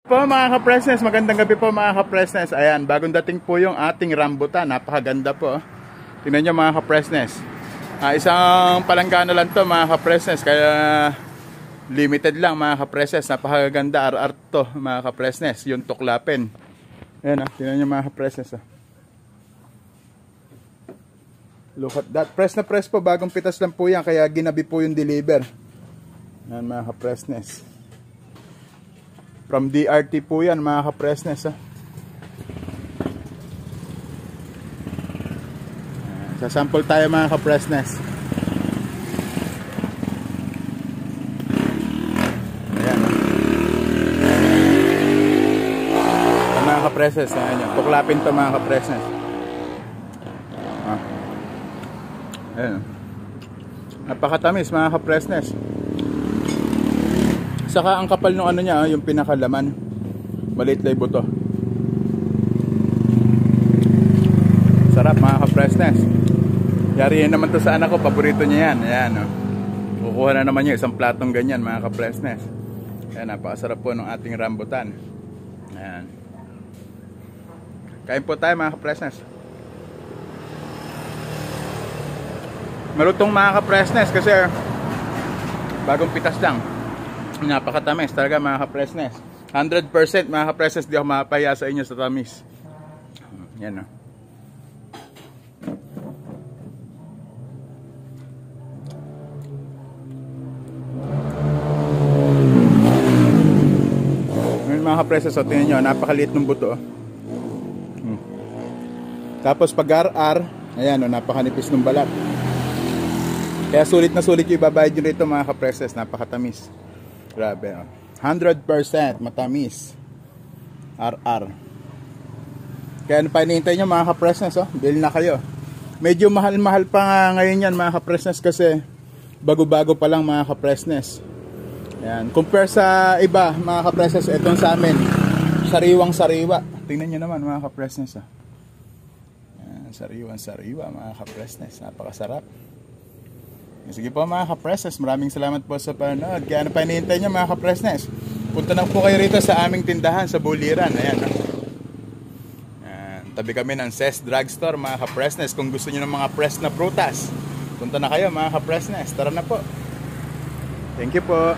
Po mga ka-Presnes, magandang gabi po mga ka-Presnes. Ayan, bagong dating po yung ating rambutan. Napakaganda po. Tingnan nyo mga ka-Presnes. Isang palanggana lang to mga ka-Presnes. Kaya limited lang mga ka-Presnes. Napakaganda, art to mga ka-Presnes. Yung tuklapin. Ayan, tingnan nyo mga ka-Presnes. Look at that. Press na press po. Bagong pitas lang po yan. Kaya ginabi po yung deliver. Ayan mga ka-Presnes. From DRT po yan mga ka-Presnes. Sasample tayo mga ka-Presnes. Ayan. Mga ka-Presnes. Tuklapin to mga ka-Presnes. Ayan. Napakatamis mga ka-Presnes. Saka ang kapal ng ano niya, yung pinakalaman. Maliit lang buto. Sarap mga ka-Presnes. Yari yan naman to sa anak ko, paborito niya yan. Ayan, kukuha na naman niya isang platong ganyan mga ka-Presnes. Ayan, napakasarap po ng ating rambutan. Ayan. Kain po tayo mga ka-Presnes. Malutong mga ka-Presnes kasi bagong pitas lang. Napakatamis talaga mga ka-Presnes. 100% mga ka-Presnes, di ako mapaya sa inyo sa tamis. Yan o. Ngayon mga ka-Presnes, tingnan nyo, napakaliit ng buto. Tapos pag RR, ayan o, napakanipis ng balat. Kaya sulit na sulit yung ibabayad nyo rito mga ka-Presnes. Napakatamis. Grabe, 100% matamis. RR. Kaya ano pa hinihintay nyo mga ka-Presnes, bill na kayo. Medyo mahal-mahal pa nga ngayon yan mga ka-Presnes kasi bago-bago pa lang mga ka-Presnes. Ayan. Compare sa iba mga ka-Presnes, itong sa amin sariwang-sariwa. Tingnan nyo naman mga ka-Presnes. Sariwang-sariwa mga ka-Presnes. Napakasarap. Sige po mga ka-Presnes, maraming salamat po sa panonood. Kaya ano pa hinihintay nyo mga ka-Presnes, punta na po kayo rito sa aming tindahan sa Buliran. Ayan, tabi kami ng Ses Drugstore mga ka-Presnes. Kung gusto nyo ng mga press na prutas, punta na kayo mga ka-Presnes. Tara na po. Thank you po.